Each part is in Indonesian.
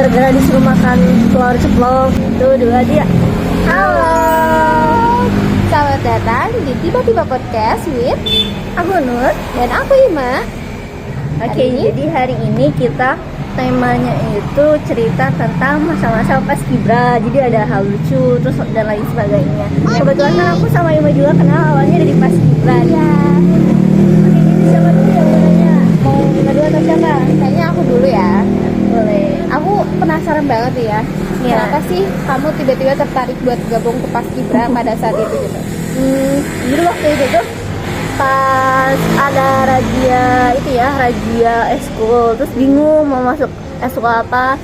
gara-gara disuruh makan telur ceplok. Tuh, dua dia. Halo. Selamat datang di Tiba-Tiba Podcast with Aku Nur. dan aku Ima. Oke, jadi hari ini kita temanya itu cerita tentang masa-masa paskibra. Jadi ada hal lucu terus dan lain sebagainya. Kebetulan kan aku sama Ima juga kenal awalnya dari paskibra. Ya, Oke, jadi siapa dulu yang mau nanya? Mau Ima dulu atau siapa? kayaknya aku dulu ya. Boleh. Aku penasaran banget nih ya. Iya. Kenapa sih kamu tiba-tiba tertarik buat gabung ke Paskibra pada saat itu gitu? Jadi waktu itu tuh pas ada razia eskul, terus bingung mau masuk eskul apa.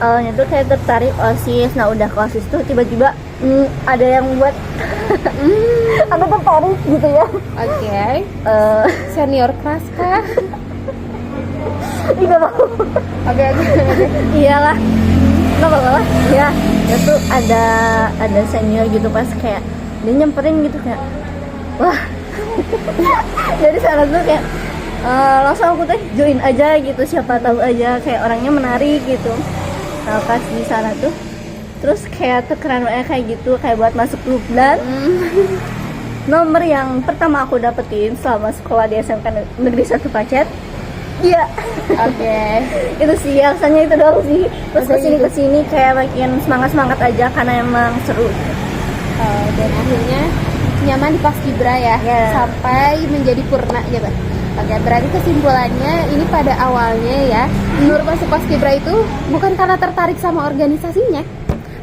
Awalnya tuh kayak tertarik OSIS. Nah udah ke OSIS tuh tiba-tiba ada yang buat aku tertarik gitu ya. Oke. Senior kelas kah? Nggak mau. Oke. Iyalah, nggak apa-apa lah. Ya, itu ada senior gitu pas kayak dia nyamperin gitu kayak wah. Jadi saat itu kayak langsung aku tuh join aja gitu, siapa tahu aja kayak orangnya menarik gitu. Nah pas di sana tuh terus kayak terkeran kayak gitu, kayak buat masuk klub. Dan nomor yang pertama aku dapetin selama sekolah di SMK Negeri 1 Pacet. Iya. Oke. Itu sih alasannya itu doang sih. Terus Alasannya kesini kayak makin semangat aja karena emang seru. Dan akhirnya nyaman di Paskibra ya, Ya. sampai menjadi purna gitu. Oke, berarti kesimpulannya ini pada awalnya ya, Nur masuk Paskibra itu bukan karena tertarik sama organisasinya,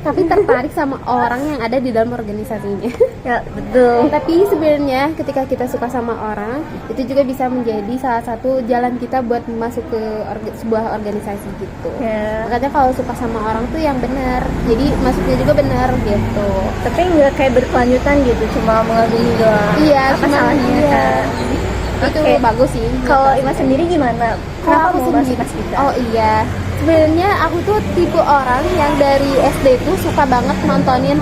tapi tertarik sama orang yang ada di dalam organisasinya. Ya betul. Tapi sebenarnya ketika kita suka sama orang, itu juga bisa menjadi salah satu jalan kita buat masuk ke sebuah organisasi gitu. Ya. Makanya kalau suka sama orang tuh yang benar, jadi masuknya juga benar gitu. Tapi nggak kayak berkelanjutan gitu, cuma mengagumi doang. Iya, Apa cuman salahnya iya. kan? Itu Oke. bagus sih. Kalau menurut Ima aku. sendiri gimana? Kalau Kenapa aku mau masuk sendiri, paskibra? oh iya, sebenarnya aku tuh tipe orang yang dari SD tuh suka banget nontonin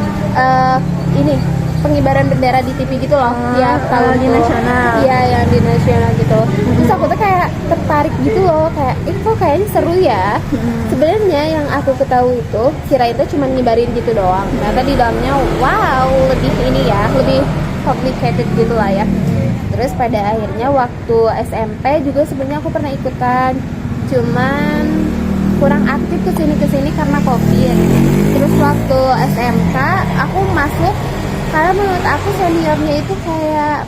ini pengibaran bendera di TV gitu loh. Ya tahu di tuh. nasional. Iya, yang di nasional gitu. Terus aku tuh kayak tertarik gitu loh, kayak kok kayaknya seru ya. Sebenarnya yang aku ketahui itu kirain itu cuma ngibarin gitu doang. Ternyata di dalamnya wow, lebih ini ya, lebih complicated gitu lah ya. Terus pada akhirnya waktu SMP juga sebenarnya aku pernah ikutan, cuman kurang aktif kesini karena COVID. Terus waktu SMK aku masuk karena menurut aku seniornya itu kayak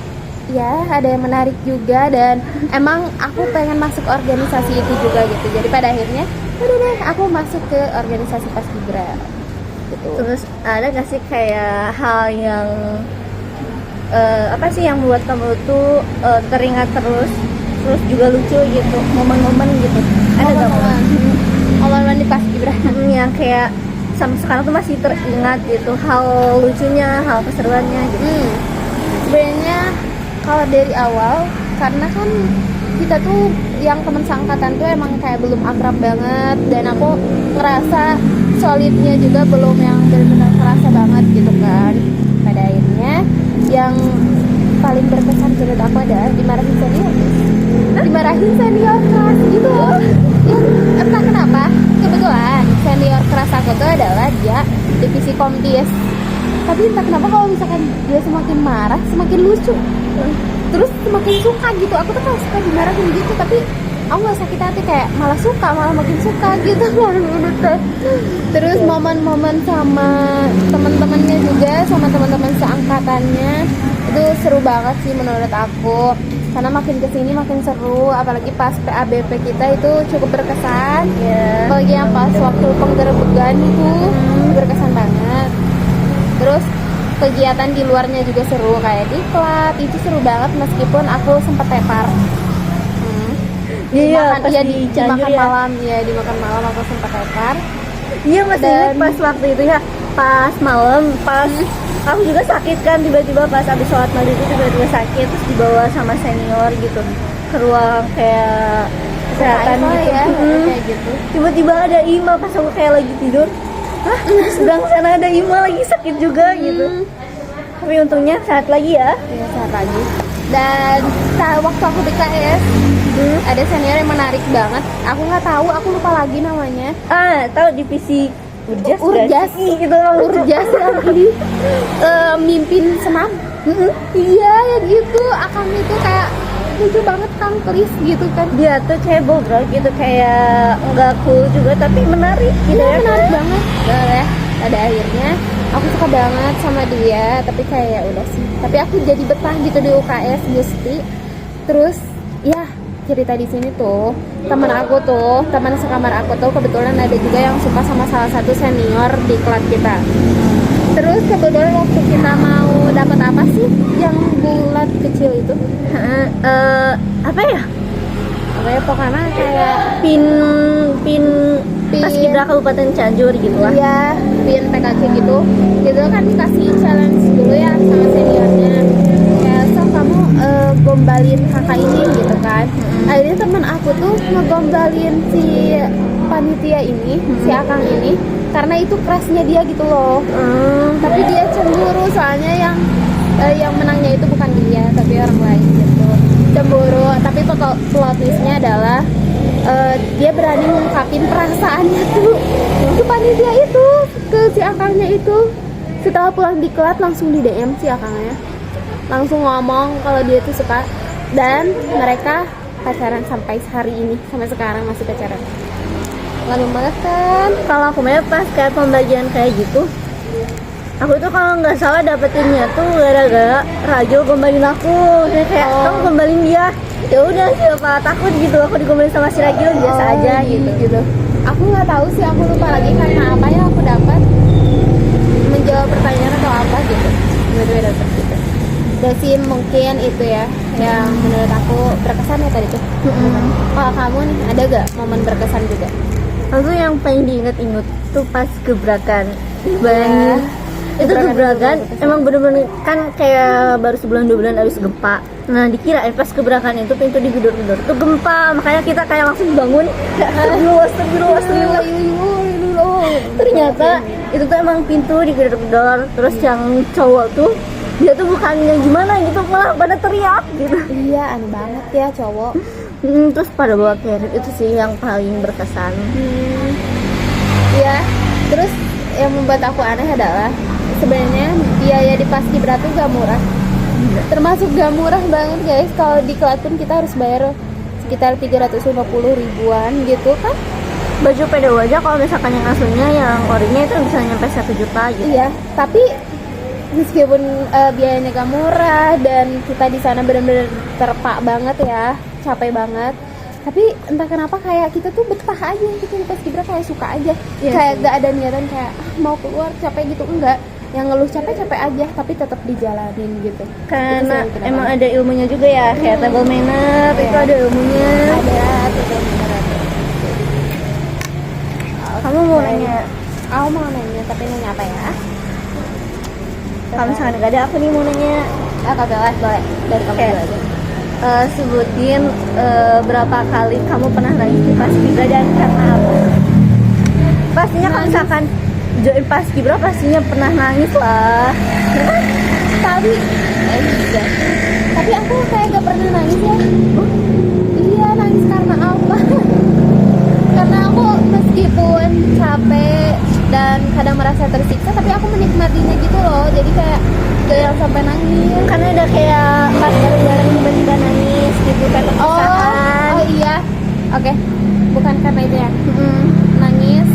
ya ada yang menarik juga, dan emang aku pengen masuk organisasi itu juga gitu. Jadi pada akhirnya udah deh aku masuk ke organisasi Paskibra gitu. Terus ada nggak sih kayak hal yang apa sih yang membuat kamu tuh teringat terus juga lucu gitu, momen-momen gitu? Ada nggak? Momen-momen di Paskibra. Yang kayak sampai sekarang tuh masih teringat gitu, hal lucunya, hal keseruannya gitu. Sebenarnya kalau dari awal, karena kan kita tuh yang teman seangkatan tuh emang kayak belum akrab banget, dan aku ngerasa solidnya juga belum yang benar-benar kerasa banget gitu kan. Pada akhirnya yang paling berkesan menurut aku adalah dimarahin senior kelas gitu. Yang entah kenapa kebetulan senior kelas aku tuh adalah dia divisi komdis, tapi entah kenapa kalau misalkan dia semakin marah semakin lucu, terus semakin suka gitu. Aku tuh kalau suka dimarahin gitu, tapi aku gak sakit hati, kayak malah makin suka gitu. Terus momen-momen sama teman-temannya juga, sama teman-teman seangkatannya, itu seru banget sih menurut aku, karena makin kesini makin seru. Apalagi pas PABP kita itu cukup berkesan ya. Apalagi yang pas waktu penggerebekan itu berkesan banget. Terus kegiatan di luarnya juga seru, kayak di klub itu seru banget, meskipun aku sempat tepar. Iya, pas Iya di di Cianjur makan ya. malam ya, di makan malam aku sempat tepar. Iya, masih ingat pas waktu itu ya, pas malam, pas aku juga sakit kan, tiba-tiba pas abis sholat maghrib itu tiba-tiba sakit, terus dibawa sama senior gitu ke ruang kayak kesehatan ISO gitu. ya, kayak gitu. Tiba-tiba ada Ima pas aku kayak lagi tidur. Hah? Sedang sana ada Ima lagi sakit juga gitu. Tapi untungnya sehat lagi ya. Iya, sehat lagi. Dan waktu aku BKS Ada senior yang menarik banget. Aku nggak tahu, aku lupa lagi namanya. Tahu divisi Urjas Urjas gitu loh. Urjas yang ini mimpin senam. Iya ya gitu. Akang itu kayak lucu banget, Kang Kris gitu kan. Dia tuh cebol bro gitu, kayak nggak cool juga tapi menarik gitu Iya, ya. menarik banget. Boleh. Pada akhirnya aku suka banget sama dia, tapi kayak ya udah sih. Tapi aku jadi betah gitu di UKS Gusti. Terus ya cerita di sini tuh teman sekamar aku tuh kebetulan ada juga yang suka sama salah satu senior di kelas kita. Terus kebetulan waktu kita mau dapat apa sih yang bulat kecil itu? Apa ya? Pokoknya kayak Pin Paskibra Kabupaten Cianjur gitu lah. iya, pin PKK gitu. Gitu kan dikasih challenge dulu ya sama seniornya. Kayak so kamu gombalin kakak ini gitu kan. Akhirnya teman aku tuh ngegombalin si panitia ini, si Akang ini, karena itu crushnya dia gitu loh. Tapi dia cemburu soalnya yang menangnya itu bukan dia tapi orang lain gitu. Cemburu, tapi plot twistnya adalah dia berani mengungkapin perasaannya tuh ke panitia itu, ke si Akangnya itu. Setelah pulang di kelas langsung di DM si Akangnya, langsung ngomong kalau dia tuh suka, dan mereka pacaran sampai hari ini, sampai sekarang masih pacaran. Lalu banget kan. Kalau aku mah pas kayak pembagian kayak gitu, aku tuh kalau nggak salah dapetinnya tuh gara-gara Rajo gombalin aku. Jadi kayak kamu gombalin dia, ya udah siapa takut gitu, aku digombalin sama si Rajo biasa aja gitu. Aku nggak tahu sih, aku lupa lagi karena apa ya aku dapat menjawab pertanyaan atau apa gitu. Dua-dua dapat gitu. Dan sih mungkin itu ya yang menurut aku berkesan ya tadi tuh. Kalau kamu nih ada gak momen berkesan juga? Aku yang paling diinget-inget tuh pas gebrakan. Bayangin itu gebrakan emang bener-bener kan kayak baru sebulan 2 bulan habis gempa. Nah dikira pas gebrakan itu pintu digedor-gedor tuh gempa, makanya kita kayak langsung bangun astagfirullah. Ternyata itu tuh emang pintu digedor-gedor. Terus yang cowok tuh dia tuh bukannya gimana gitu, malah pada teriak gitu. Iya, aneh banget ya cowok. Terus pada bawa carrier, itu sih yang paling berkesan. Iya. Terus yang membuat aku aneh adalah sebenarnya biaya di Paskibra tuh gak murah. Termasuk gak murah banget guys. Kalau di kelas pun kita harus bayar sekitar 350 ribuan gitu kan. Baju PDW aja kalau misalkan yang aslinya yang orinya itu bisa nyampe 1 juta gitu. Iya, tapi meskipun biayanya gak murah dan kita di sana benar-benar terpak banget ya, capek banget. Tapi entah kenapa kayak kita tuh betah aja gitu di Paskibra, kayak suka aja. Iya, kayak sih. gak ada niatan kayak mau keluar capek gitu, enggak. Yang ngeluh capek-capek aja tapi tetap dijalanin gitu. Karena Itu sih yang emang kenapa. ada ilmunya juga ya, kayak table manner itu Iya. ada ilmunya. Ada tuh beneran. Kamu mau nanya? Aku mau nanya, tapi nanya apa ya? Kalau misalkan nggak ada, aku nih mau nanya. Boleh. Dari kamu Oke. dulu aja. Sebutin berapa kali kamu pernah nangis di Paskibra dan karena apa? Pastinya kalau misalkan join Paskibra pastinya pernah nangis lah. Tapi enggak. Tapi aku kayak gak pernah nangis ya. Iya, nangis karena apa? Karena aku meskipun capek dan kadang merasa tersiksa, tapi aku menikmatinya gitu loh. Jadi kayak gak yang sampai nangis. Karena udah kayak pas bareng-bareng tiba-tiba nangis gitu kan, perpisahan. Oh iya. Oke. Bukan karena itu ya. Nangis.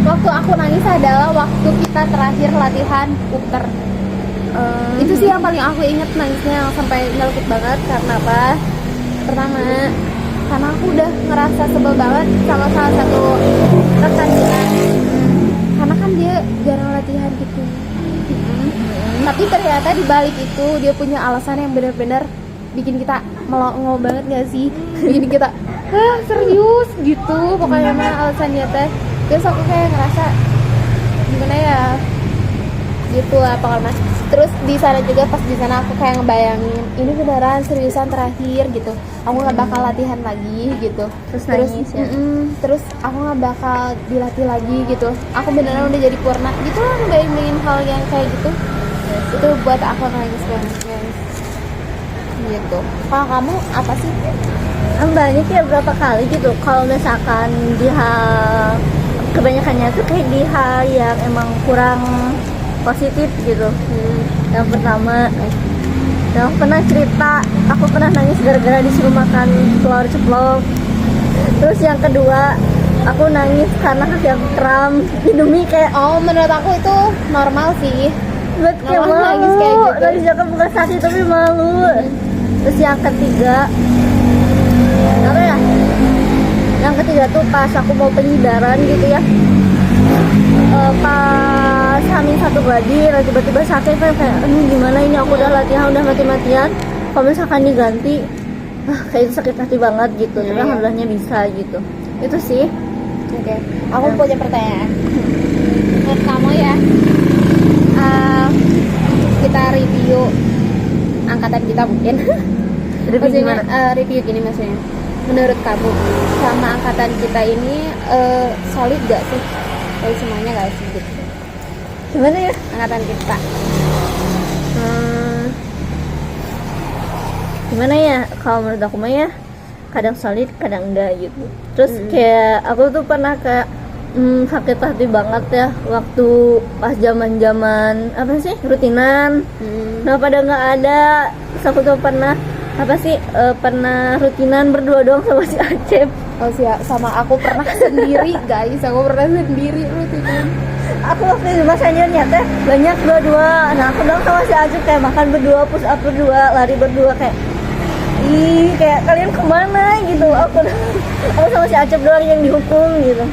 Waktu aku nangis adalah waktu kita terakhir latihan puter. Itu sih yang paling aku inget nangisnya, yang sampai nyelekit banget. Karena apa? Pertama, karena aku udah ngerasa sebel banget sama salah satu rekan dia. Karena kan dia jarang latihan gitu. Tapi ternyata di balik itu dia punya alasan yang benar-benar bikin kita melongo banget gak sih? Bikin kita serius gitu. Pokoknya mah alasannya teh. Terus aku kayak ngerasa gimana ya? Gitu lah pokoknya. Terus di sana juga, pas di sana aku kayak ngebayangin ini beneran seriusan terakhir gitu. Aku nggak bakal latihan lagi gitu. Terus nangis ya. Terus aku nggak bakal dilatih lagi gitu. Aku beneran udah jadi purna gitu lah, ngebayangin hal yang kayak gitu. Itu buat aku nangis banget guys. gitu. Kalau kamu apa sih? Banyak ya berapa kali gitu kalau misalkan di hal kebanyakannya tuh kayak di hal yang emang kurang positif gitu. Yang pertama aku pernah cerita aku pernah nangis gara-gara disuruh makan telur ceplok. Terus yang kedua aku nangis karena kaki aku kram. Indomie kayak Menurut aku itu normal sih. buat kayak Normal malu nangis kayak gitu. nangisnya kan bukan sakit tapi malu. Terus yang ketiga apa ya, yang ketiga tuh pas aku mau penyidaran gitu ya, pas hamil 1 bulan tiba-tiba sakit kan kayak gimana ini, aku udah latihan udah mati-matian kalau misalkan diganti kayak itu sakit hati banget gitu. Tapi alhamdulillahnya bisa gitu. Itu sih. Oke. Aku punya pertanyaan. Menurut kamu ya, kita review angkatan kita mungkin. Review Maksudnya, gimana? review gini maksudnya. Menurut kamu sama angkatan kita ini solid gak sih? Dari semuanya gak sih gitu? Gimana ya? Angkatan kita. Gimana ya, kalau menurut aku mah ya kadang solid kadang enggak gitu. Terus kayak aku tuh pernah kayak sakit hati banget ya waktu pas zaman apa sih rutinan. Nah pada nggak ada. Terus aku tuh pernah apa sih pernah rutinan berdua doang sama si Acep. Oh sih, sama aku pernah sendiri guys. Aku pernah sendiri rutinan. Aku waktu itu masanya nyata banyak berdua. Nah aku doang sama si Acep kayak makan berdua, push up berdua, lari berdua kayak kayak kalian kemana gitu. Aku sama si Acep doang yang dihukum gitu.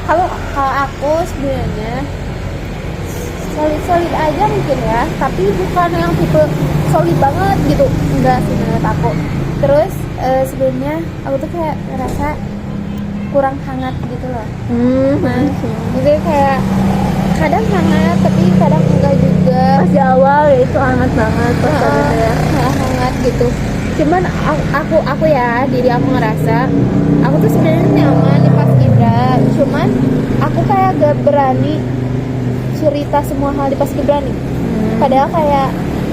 Kalau aku sebenarnya solid aja mungkin ya, tapi bukan yang tipe solid banget gitu, enggak sih menurut aku. Terus sebenarnya aku tuh kayak ngerasa kurang hangat gitu loh. Maksudnya kayak kadang hangat tapi kadang enggak juga. Pas di awal ya itu hangat banget pas ada ya. Hangat gitu. Cuman aku ya, diri aku ngerasa aku tuh sebenarnya nyaman di Paskibra. Cuman aku kayak gak berani cerita semua hal di Paskibra nih. Padahal kayak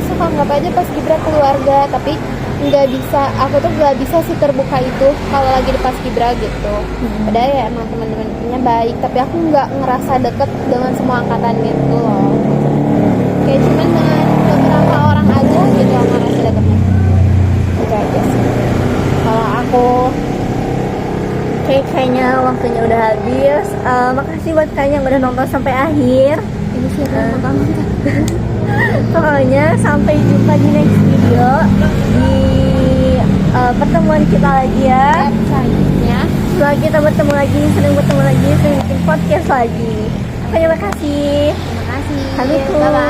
suka anggap aja Paskibra keluarga, tapi nggak bisa, aku tuh nggak bisa sih terbuka itu kalau lagi di Paskibra gitu. Padahal ya emang teman-temannya baik, tapi aku nggak ngerasa deket dengan semua angkatan gitu loh. Kayak cuman dengan beberapa orang aja gitu aku ngerasa deketnya. Itu aja sih kalau aku. Kayaknya waktunya udah habis. Makasih buat kalian yang udah nonton sampai akhir. Ini sih kamu. Pokoknya sampai jumpa di next video di pertemuan kita lagi ya. Selanjutnya Setelah kita bertemu lagi, sering bertemu lagi, sering bikin podcast lagi. Terima kasih. terima kasih. Assalamualaikum. Bye-bye.